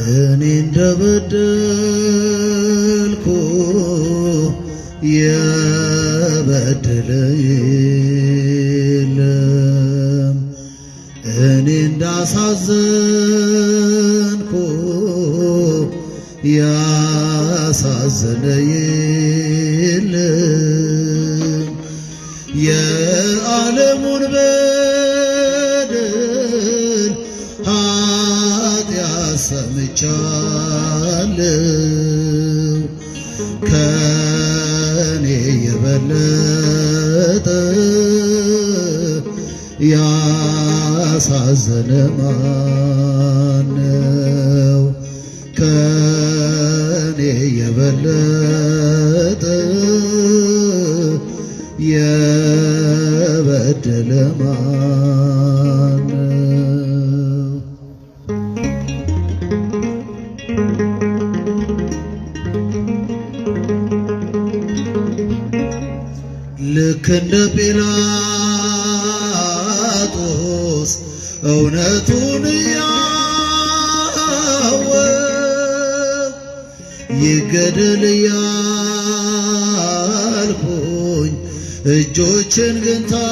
እኔ እንደበደልኩ የበደለ የለም፣ እኔ እንዳሳዘንኩ ያሳዘነ የለም። የዓለሙን በደል ኃጢአት ሰምቻለሁ፣ ከኔ የበለጠ ያሳዘነ ማነው? ከኔ የበለጠ የበደለ ማነው? ልክ እንደ ጲላጦስ እውነቱን እያወቅሁ ይገደል እያልኩኝ እጆችን ግን ታጠብኩ።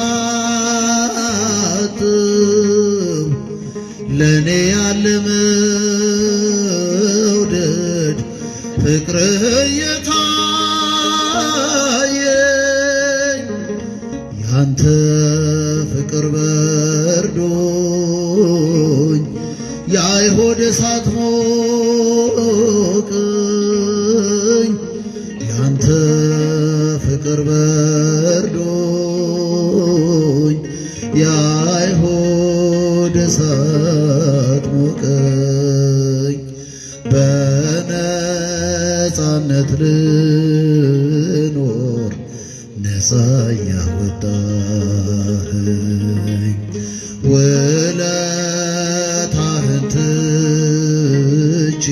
ለእኔ ያለ መውደድ ፍቅርህ እየታየኝ ያንተ ፍቅር በርዶኝ የአይሁድ እሳት ሞቀኝ። ያንተ ፍቅር በርዶኝ የአይሁድ እሳት ሞቀኝ። በነፃነት ልኖር ነፃ ያወጣኸኝ ውለታህን ትቼ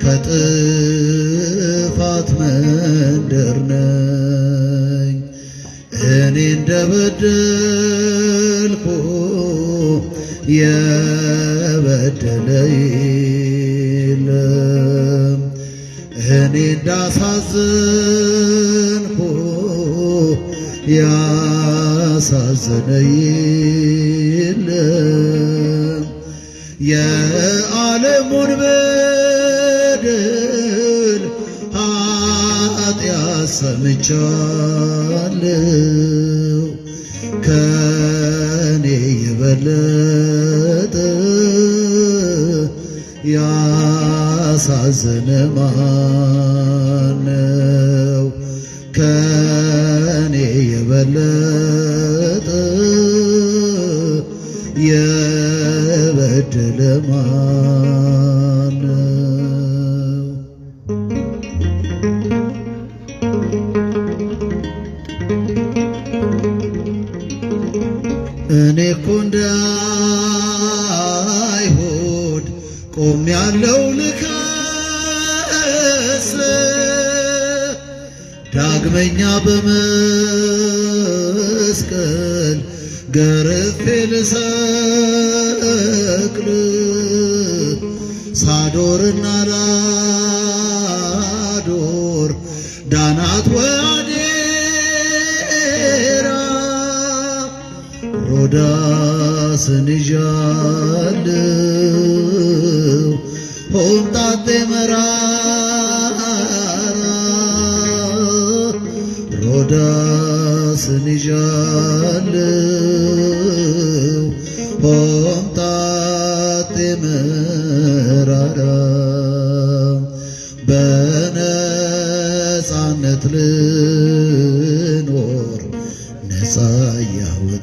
ከጥፋት መንደር ነኝ። እኔ እንደበደልኩ የበደለ የለም፣ እኔ እንዳሳዘንኩ ያሳዘነ የለም። የዓለሙን በደል ኃጢአት ሰምቻለሁ፣ ከኔ የበለጠ ያሳዘነ ማነው? ከኔ የበለጠ የበደለ ማነው? እኔ እኮ እንደ አይሁድ ቆሜያለሁ ልከስ፣ ዳግመኛ በመስቀል ገርፌ ልሰቅል። ሳዶርና ላዶር ዳናት ወዴራ ሮዳስን ይዣለሁ ሆምጣጤ መራራ ሮዳስን ይዣለሁ ሆምጣጤ መራራ። በነፃነት ልኖር ነፃ ያወጣኸኝ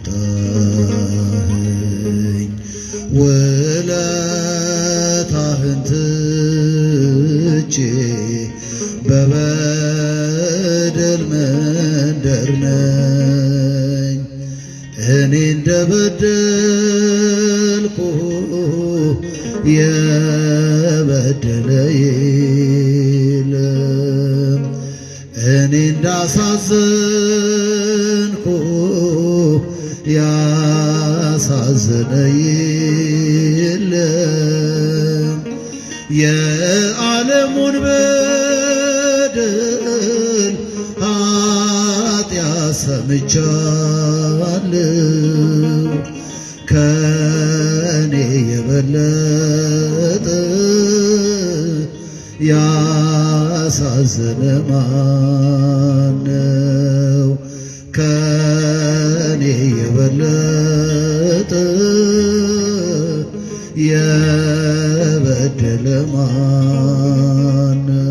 ውለታህን ትቼ በበደል መንደር ነኝ። እኔ እንደበደልኩ እንደበደልኩ የበደለ የለም። እኔ እንዳሳዘንኩ ያሳዘነ የለም። የዓለሙን በደል ኃጢአት ሰምቻለሁ። ከኔ የበለጠ ያሳዘነ ማነው? ከኔ የበለጠ የበደለ ማነው?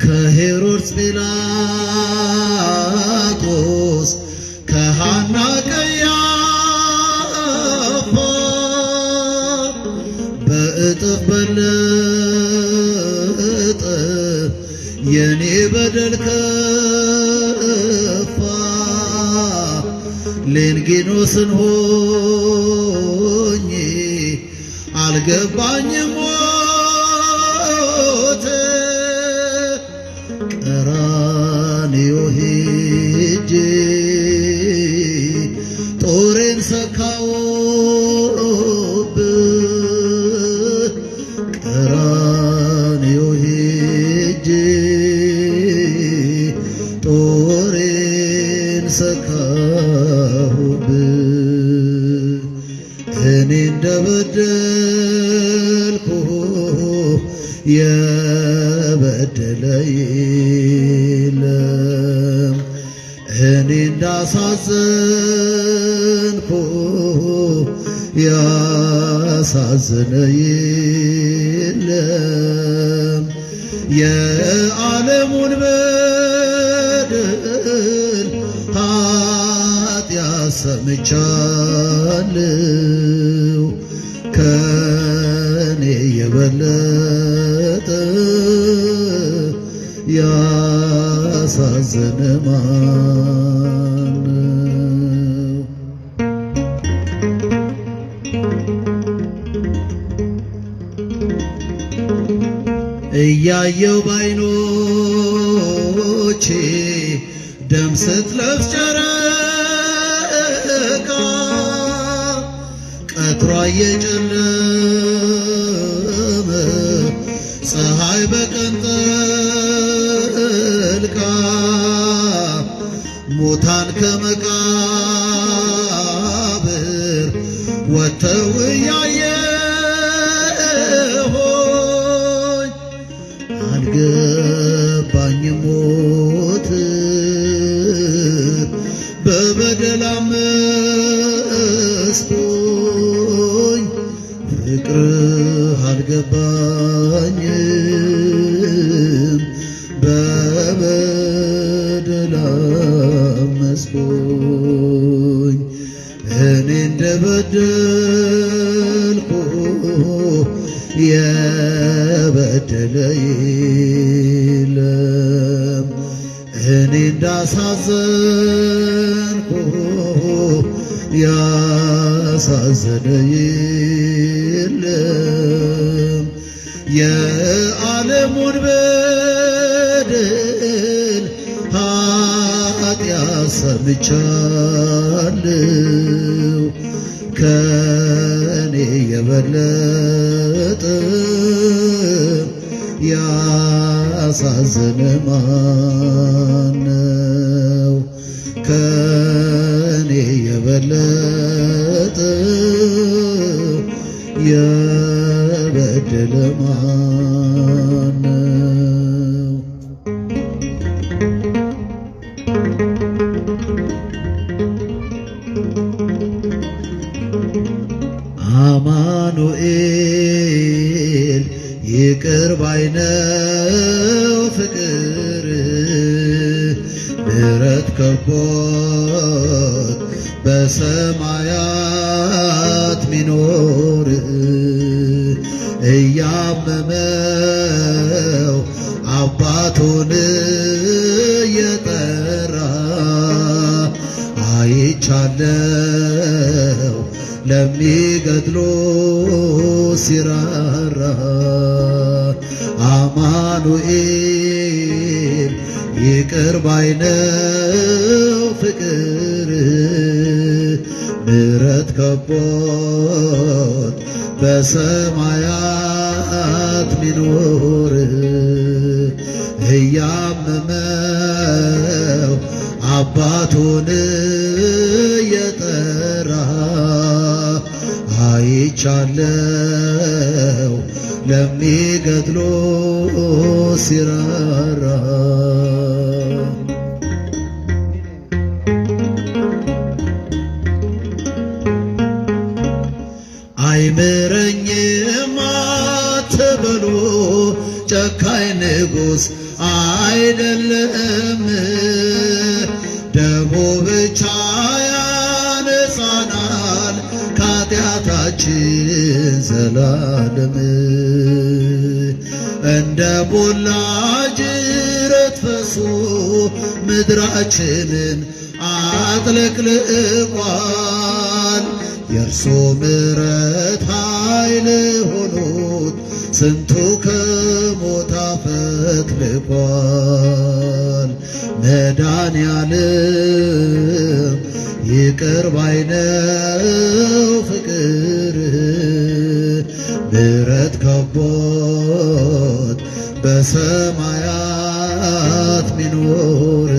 ከሄሮድስ ጲላጦስ ከሐና ቀያፋ በእጥፍ በለጠ የኔ በደል ከፋ። ሌንጊኖስን ሆኜ አልገባኝም ሞት ቀራንዮ ሄጄ ጦሬን ሰካሁብህ። ቀራንዮ ሄጄ ጦሬን ሰካሁብህ። እኔ እንደበደልኩ የበደለ የለም። እኔ እንዳሳዘንኩ ያሳዘነ የለም። የዓለሙን በደል ኃጢአት ሰምቻለሁ። ከኔ የበለጠ ያሳዘነ ማነው? እያየው ባይኖቼ ደም ስትለብስ ጨረቃ ቀትሯ እየጨለመ ፀሐይ በቀን ጠልቃ ሙታን ከመቃብር ወጥተው እያየሆኝ አልገባኝም ሞት በበደል አመስቶኝ ፍቅርህ አልገባኝም በበደል አመስቶኝ። እኔ እንደበደልኩ የበደለ የለም። እኔ እንዳሳዘንኩ ያሳዘነ የለም። የዓለሙን በደል ኃጢአት ሰምቻለሁ። ከኔ የበለጠ ያሳዘነ ማነው? ከኔ የበለጠ የበደለ ማነው? አማኑኤል ይቅር ባይ ነው ፍቅር ምሕረት ከቦት በሰማያት ሚኖር እያመመው አባቱን የጠራ አይቻለው ለሚገድሎ ሲራራ አማኑኤል ይቅር ባይ ነው ፍቅር ምሕረት ከቦት በሰማያት ሚኖር እያመመው አባቱን የጠራ አይቻለው ለሚገድሎ ሲራራ አይምረኝም አትበሉ ጨካኝ ንጉሥ አይደለም ደሙ ብቻ ያነጻናል ከኃጢአታችን ዘላለም እንደ ሞላ ጅረት ፈሶ ምድራችንን አጥለቅልቋል የእርሱ ምሕረት ኃይል ሆኖት ስንቱ ከሞት አፈትልቋል መድኃኔዓለም ይቅር ባይ ነው ፍቅር ምሕረት ከቦት በሰማያት ሚኖር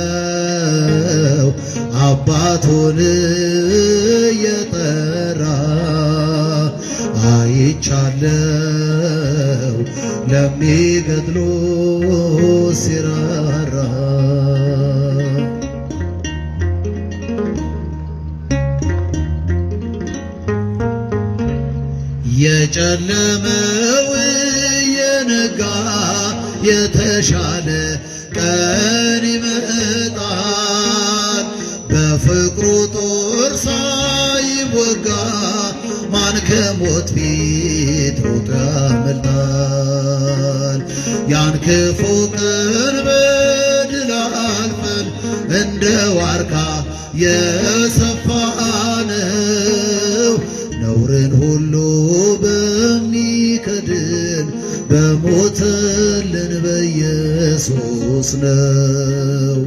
እያመመው አባቱን የጠራ አይቻለው ለሚገድሎ ሲራራ የጨለመው የነጋ የተሻለ ቀን ይመጣል በፍቅሩ ጦር ሳይወጋ ማን ከሞት ፊት ሮጦ ያመልጣል ያን ክፉ ቀን በድል አልፈን እንደ ዋርካ የሰፋነው ነውርን ሁሉ በሚከድን በሞተልን በኢየሱስ ነው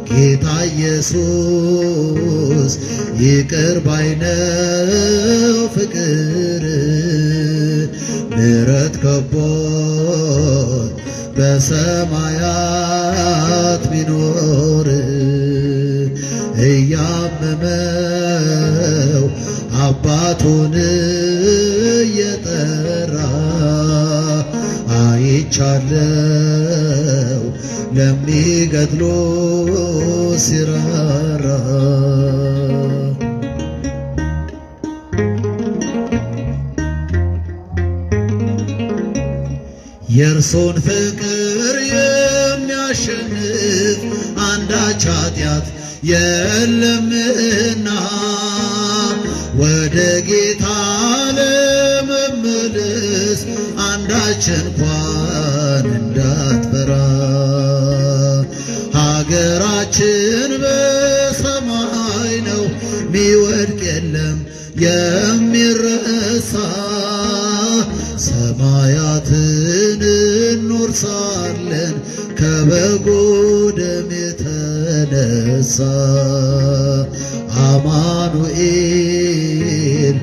ጌታ ኢየሱስ ይቅር ባይ ነው ፍቅር ምሕረት ከቦት በሰማያት ሚኖር እያመመው አባቱን የጠራ አይቻለው ለሚገድሎ ሲራራ የእርሱን ፍቅር የሚያሸንፍ አንዳች ኃጢአት የለምና ወደ ጌታ ለመመለስ አንዳች እንኳን እንዳትፈራ ሀገራችን በሰማይ ነው ሚወድቅ የለም የሚረሳ ሰማያትን እንወርሳለን ከበጉ ደም የተነሳ አማኑኤል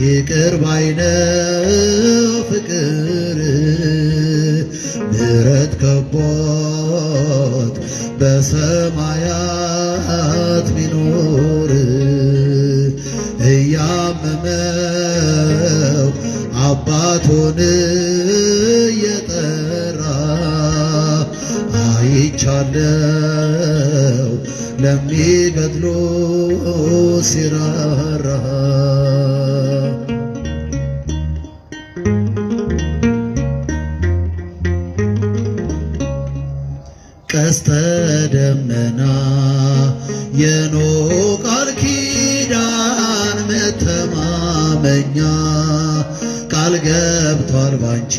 ይቅር ባይ ነው ፍቅር ምሕረት ከቦት በሰማያት ሚኖር እያመመው አባቱን የጠራ አይቻለው ለሚገድሎ ሲራራ ቀስተ ደመና የኖህ ቃል ኪዳን መተማመኛ ቃል ገብቷል ባንቺ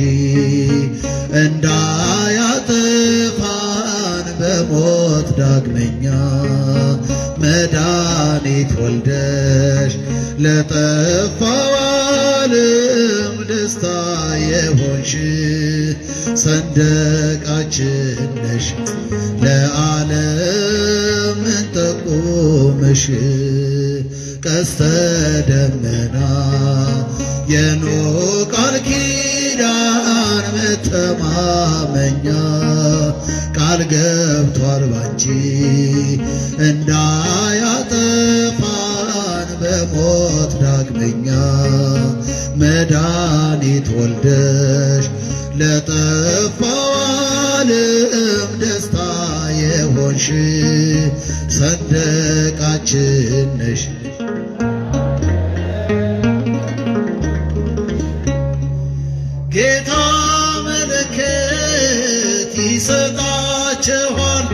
እንዳያጠፋን በሞት ዳግመኛ መድኃኒት ወልደሽ ለጠፋው ዓለም ደስታ የሆንሽ ሰንደቃችን ነሽ ለዓለም እንጠቁምሽ ቀስተ ደመና የኖህ ቃል ኪዳን መተማመኛ ቃል ገብቷል ባንቺ እንዳያጠፋን በሞት ዳግመኛ መድኃኒት ወልደሽ ለጠፋው ዓለም ደስታ የሆንሽ ሰንደቃችን ነሽ። ጌታ መለከት ይሰጣችኋል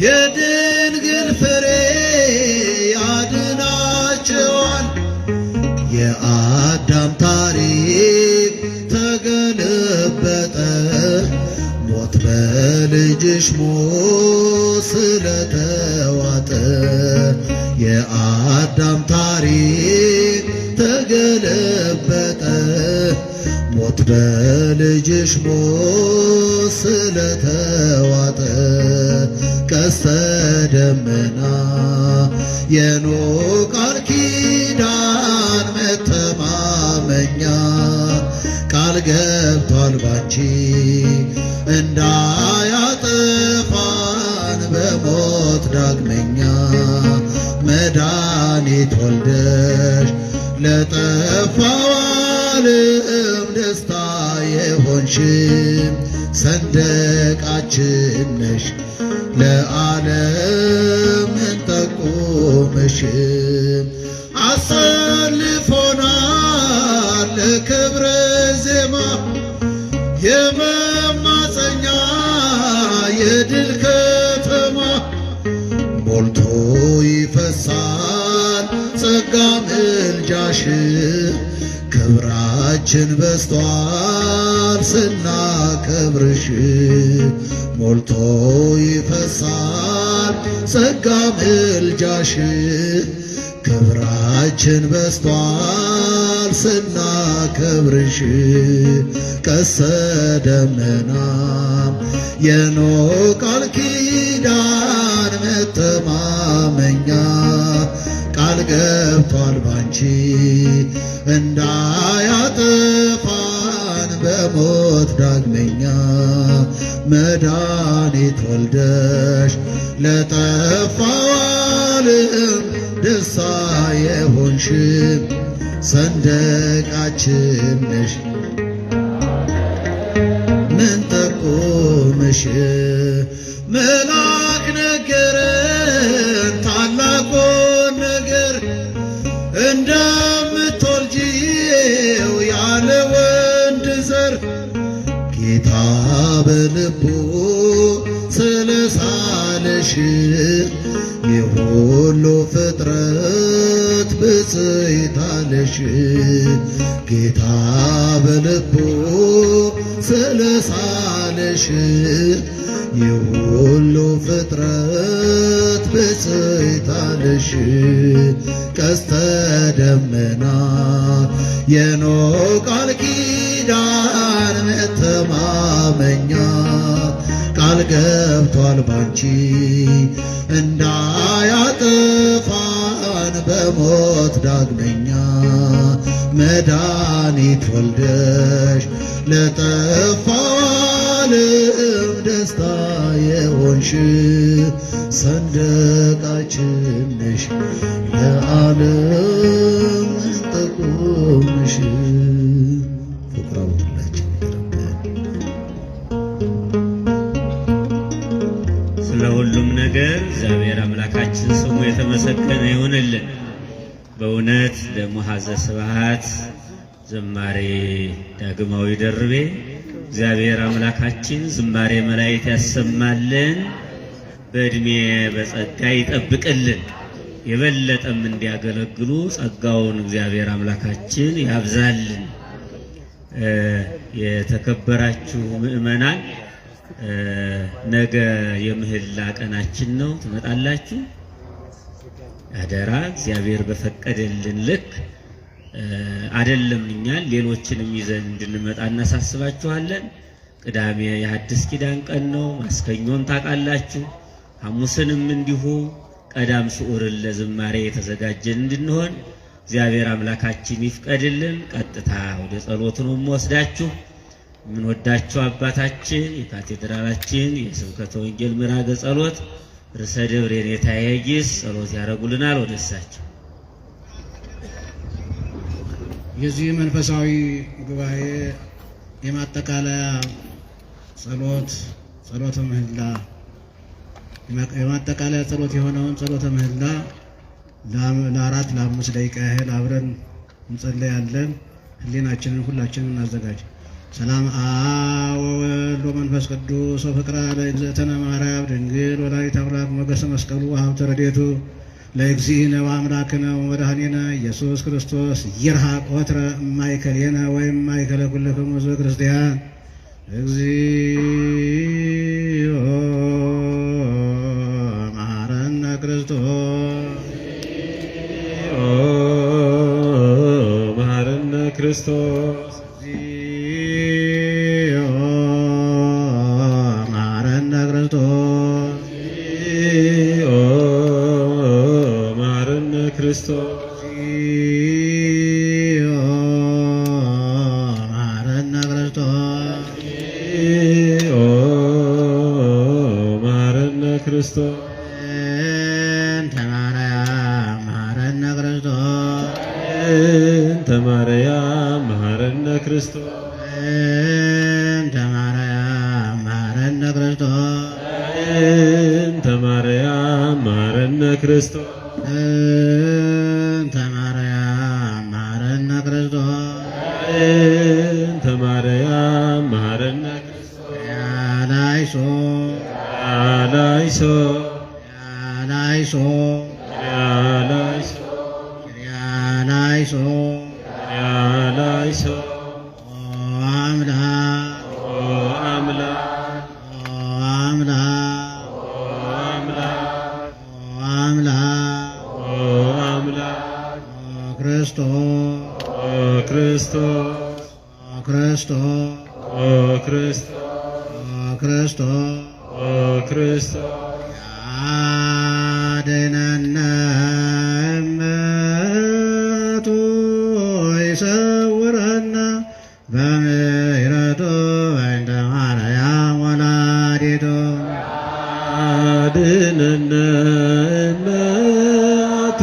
የድንግል ፍሬ ያድናችኋል። የአዳም ታሪክ ተገለበጠ ሞት በልጅሽ ሞት ስለተዋጠ የአዳም ታሪክ ተገለበጠ ሞት በልጅሽ ሞት ስለተዋጠ ቀስተ ደመና የኖህ ቃል ኪዳን መተማመኛ ቃል ገብቷል ባንቺ እንዳያጠፋን በሞት ዳግመኛ መድኃኒት ወልደሽ ለጠፋው ዓለም ደስታ የሆንሽ ሰንደቃችን ነሽ ለዓለም እንጠቁምሽ። አሰልፎናል ለክብረ ዜማ የመማፀኛ የድል ከተማ ሞልቶ ይፈሳል ጸጋ ምልጃሽ ክብራችን በስቷል ስናከብርሽ ሞልቶ ይፈሳል ጸጋ ምልጃሽ ክብራችን በስቷል ስናከብርሽ ቀስተ ደመና የኖህ ቃል ኪዳን መተማመኛ ቃል ገብቷል ባንቺ እንዳያጠፋን በሞት ዳግመኛ መድኃኒት ወልደሽ ለጠፋው ዓለም ደስታ የሆንሽ ሰንደቃችን ነሽ ምን ጠቁምሽ። መልአክ ነገረን ታላቁን ነገር እንደምትወልጂው ያለ ወንድ ዘር ጌታ በልቡ ስለሳለሽ የሁሉ ፍጥረት ብፅዕት አለሽ ጌታ በልቡ ስለሳለሽ የሁሉ ፍጥረት ብፅዕት አለሽ ቀስተ ደመና የኖህ ቃል ኪዳን መተማመኛ ቃል ገብቷል ባንቺ እንዳያጠፋን በሞት ዳግመኛ መድኃኒት ወልደሽ ለጠፋው ዓለም ደስታ የሆንሽ ሰንደቃችን ነሽ ለዓለም እንጠቁምሽ። ፍቅራው ሁላችን ስለ ሁሉም ነገር እግዚአብሔር አምላካችን ስሙ የተመሰገነ ይሁንልን። በእውነት ለሙሐዘ ስብሐት ዝማሬ ዳግማዊ ደርቤ እግዚአብሔር አምላካችን ዝማሬ መላእክት ያሰማልን፣ በእድሜ በጸጋ ይጠብቅልን፣ የበለጠም እንዲያገለግሉ ጸጋውን እግዚአብሔር አምላካችን ያብዛልን። የተከበራችሁ ምእመናን ነገ የምህላ ቀናችን ነው። ትመጣላችሁ? አደራ እግዚአብሔር በፈቀደልን ልክ አይደለም እኛን ሌሎችንም ይዘን እንድንመጣ እናሳስባችኋለን። ቅዳሜ የሐዲስ ኪዳን ቀን ነው። ማስከኞን ታውቃላችሁ። ሐሙስንም እንዲሁ ቀዳም ስዑርን ለዝማሬ የተዘጋጀን እንድንሆን እግዚአብሔር አምላካችን ይፍቀድልን። ቀጥታ ወደ ጸሎቱ ነው የምወስዳችሁ። የምንወዳችሁ አባታችን የካቴድራላችን የስብከተ ወንጌል ምዕራገ ጸሎት ርዕሰ ደብር የኔታ ያጊስ ጸሎት ያደርጉልናል። ወደ እሳቸው። የዚህ መንፈሳዊ ጉባኤ የማጠቃለያ ጸሎተ ምህላ የማጠቃለያ ጸሎት የሆነውን ጸሎተ ምህላ ለ4-5 ደቂቃ ያህል አብረን እንጸልያለን። ህሊናችንን ሁላችንም እናዘጋጅ። ሰላም አብ ወወልድ ወመንፈስ ቅዱስ ወፍቅረ ለእግዝእትነ ማርያም ድንግል ወላዲተ አምላክ ሞገሰ መስቀሉ ወሀብተ ረድኤቱ ለእግዚእነ ወአምላክነ ወመድኃኒነ ኢየሱስ ክርስቶስ ይርሐቅ ወትረ እማእከሌነ ወእማእከለ ኩልክሙ ሕዝበ ክርስቲያን እግዚኦ መሐረነ ክርስቶስ መሐረነ ክርስቶስ ያድነነ እምሕረቱ ይሰውረነ በምሕረቱ በእንተ ማርያም ወላዲቱ ያድነነ እምሕረቱ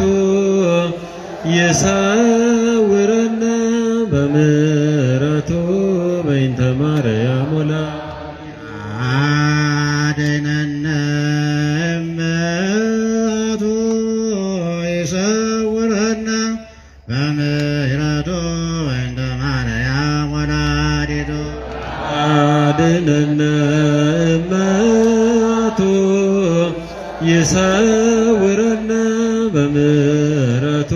ይሰውረነ በምሕረቱ በእንተ ማርያም ወላዲቱ ያድነነ እምሕረቱ ይሰውረነ በምሕረቱ በእንተ ማርያም ወላዲቱ ያድነነ እምሕረቱ ይሰውረነ በምሕረቱ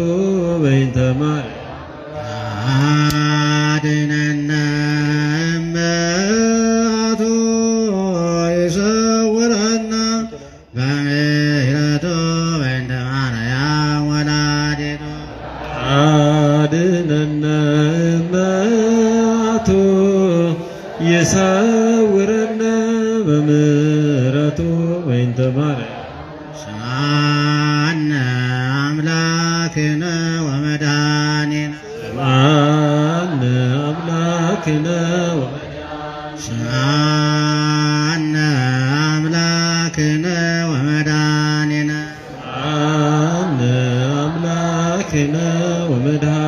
በእንተ ማርያም ያድነነ እምሕረቱ ይሰውረነ በምሕረቱ በእንተ ማርያም ወላዲቱ ያድነነ እምሕረቱ ይሰውረነ በምሕረቱ በእንተ ማርያም ስምዐነ አምላክነ ወመድኃኒነ ስምዐነ አምላክነ ስምዐነ አምላክነ ወመድኃኒነ ስምዐነ አምላክነ ወመድኃኒነ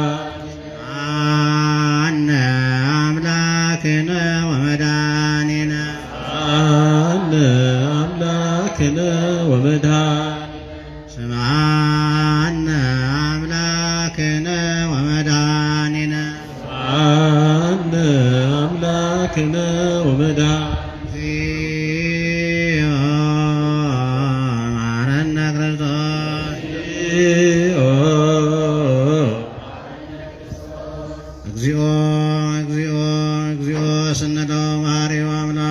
ስምዐነ አምላክነ ወመድኃኒነ ስምዐነ አምላክነ ወመድኃኒነ ስምዐነ አምላክነ ወመድኃኒነ ስምዐነ አምላክነ ወመድኃኒነ እግዚኦ መሐረነ ክርስቶስ እግዚኦ እግዚኦ መሐሪው አምላክ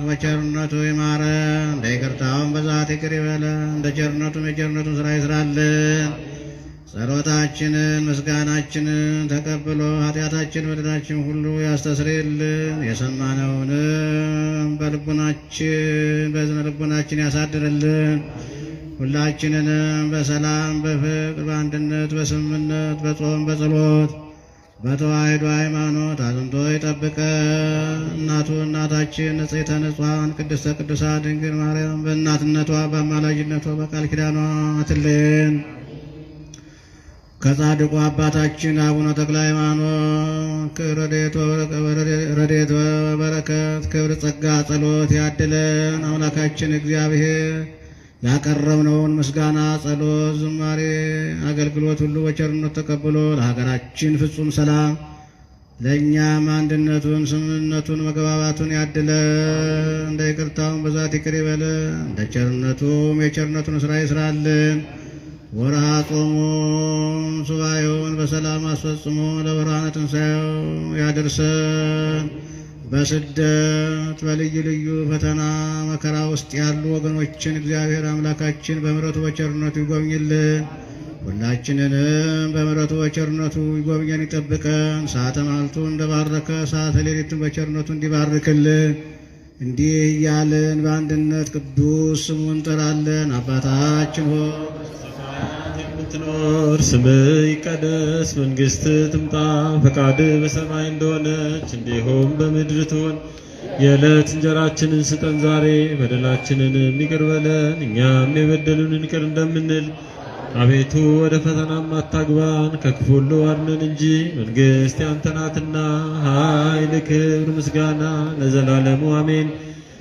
በቸርነቱ ይማረን፣ እንደ ይቅርታውን ብዛት ይቅር ይበለን፣ እንደ ቸርነቱም የቸርነቱን ሥራ ይስራልን። ጸሎታችንን ምስጋናችንን ተቀብሎ ኃጢአታችን በደላችን ሁሉ ያስተስርይልን። የሰማነውንም በልቡናችን በዝነ ልቡናችን ያሳድርልን። ሁላችንንም በሰላም በፍቅር በአንድነት በስምምነት በጾም በጸሎት በተዋሕዶ ሃይማኖት አጽንቶ ይጠብቀን። እናቱ እናታችን ንጽሕተ ንጹሐን ቅድስተ ቅዱሳን ድንግል ማርያም በእናትነቷ በአማላጅነቷ በቃል ኪዳኗ አትለየን። ከጻድቁ አባታችን አቡነ ተክለ ሃይማኖት ረድኤት በረከት ክብር ጸጋ ጸሎት ያድለን። አምላካችን እግዚአብሔር ያቀረብነውን ምስጋና ጸሎት ዝማሬ አገልግሎት ሁሉ በቸርነት ተቀብሎ ለሀገራችን ፍጹም ሰላም ለእኛም አንድነቱን ስምምነቱን መግባባቱን ያድለን። እንደ ይቅርታውን ብዛት ይቅር ይበለን፣ እንደ ቸርነቱም የቸርነቱን ሥራ ይስራልን። ወርሃ ጾሙን ሱባኤውን በሰላም አስፈጽሞ ለብርሃነ ትንሣኤው ያደርሰን። በስደት በልዩ ልዩ ፈተና መከራ ውስጥ ያሉ ወገኖችን እግዚአብሔር አምላካችን በምሕረቱ በቸርነቱ ይጎብኝልን። ሁላችንንም በምሕረቱ በቸርነቱ ይጎብኘን ይጠብቀን። ሰዓተ ማልቱ እንደባረከ ሰዓተ ሌሊቱን በቸርነቱ እንዲባርክልን። እንዲህ እያልን በአንድነት ቅዱስ ስሙን እንጠራለን። አባታችን ሆይ የምትኖር ስምህ ይቀደስ፣ መንግሥትህ ትምጣ፣ ፈቃድህ በሰማይ እንደሆነች እንዲሁም በምድር ትሁን። የዕለት እንጀራችንን ስጠን ዛሬ፣ በደላችንን ይቅር በለን እኛም የበደሉንን ይቅር እንደምንል። አቤቱ ወደ ፈተናም አታግባን፣ ከክፉ ሁሉ አድነን እንጂ መንግሥት ያንተ ናትና፣ ኃይል፣ ክብር፣ ምስጋና ለዘላለሙ አሜን።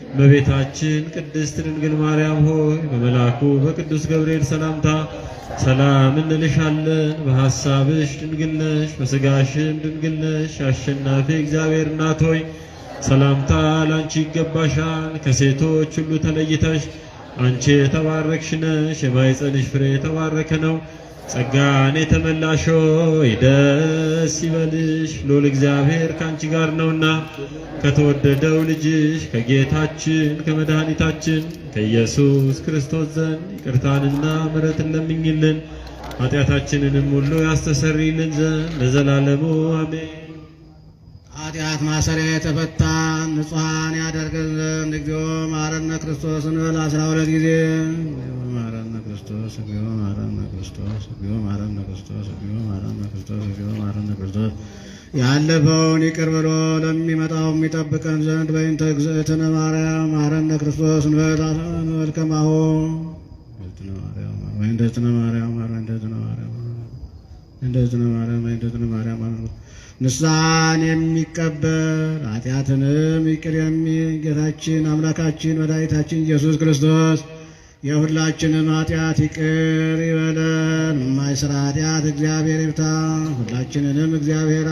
እመቤታችን ቅድስት ድንግል ማርያም ሆይ በመልአኩ በቅዱስ ገብርኤል ሰላምታ ሰላም እንልሻለን። በሐሳብሽ ድንግል ነሽ፣ በሥጋሽም ድንግል ነሽ። አሸናፊ እግዚአብሔር እናት ሆይ ሰላምታ ላንቺ ይገባሻል። ከሴቶች ሁሉ ተለይተሽ አንቺ የተባረክሽ ነሽ፣ የማኅፀንሽ ፍሬ የተባረከ ነው። ጸጋን የተመላሽ ሆይ ደስ ይበልሽ፣ ልዑል እግዚአብሔር ከአንቺ ጋር ነውና ከተወደደው ልጅሽ ከጌታችን ከመድኃኒታችን ከኢየሱስ ክርስቶስ ዘንድ ይቅርታንና ምሕረትን ለምኝልን ኃጢአታችንንም ሁሉ ያስተሰርይልን ዘንድ ለዘላለሙ አሜን። ኃጢአት ማሰሪያ የተፈታን ንጹሐን ያደርገን ዘንድ እግዚኦ መሐረነ ክርስቶስ እንበል 12 ጊዜ። መሐረነ ክርስቶስ፣ እግዚኦ መሐረነ ክርስቶስ፣ እግዚኦ መሐረነ ክርስቶስ፣ እግዚኦ መሐረነ ክርስቶስ፣ እግዚኦ መሐረነ ክርስቶስ። ያለፈውን ይቅር ብሎ ለሚመጣው የሚጠብቀን ዘንድ በእንተ እግዝእትነ ማርያም መሐረነ ክርስቶስ እንበል ከማሁ ወእንደዝነ ማርያም ወእንደዝነ ማርያም ወእንደዝነ ማርያም ወእንደዝነ ማርያም ንስሐን የሚቀበል ኃጢአትንም ይቅር የሚል ጌታችን አምላካችን መድኃኒታችን ኢየሱስ ክርስቶስ የሁላችንም ኃጢአት ይቅር ይበለን። የማይሰራ ኃጢአት እግዚአብሔር ይፍታ። ሁላችንንም እግዚአብሔር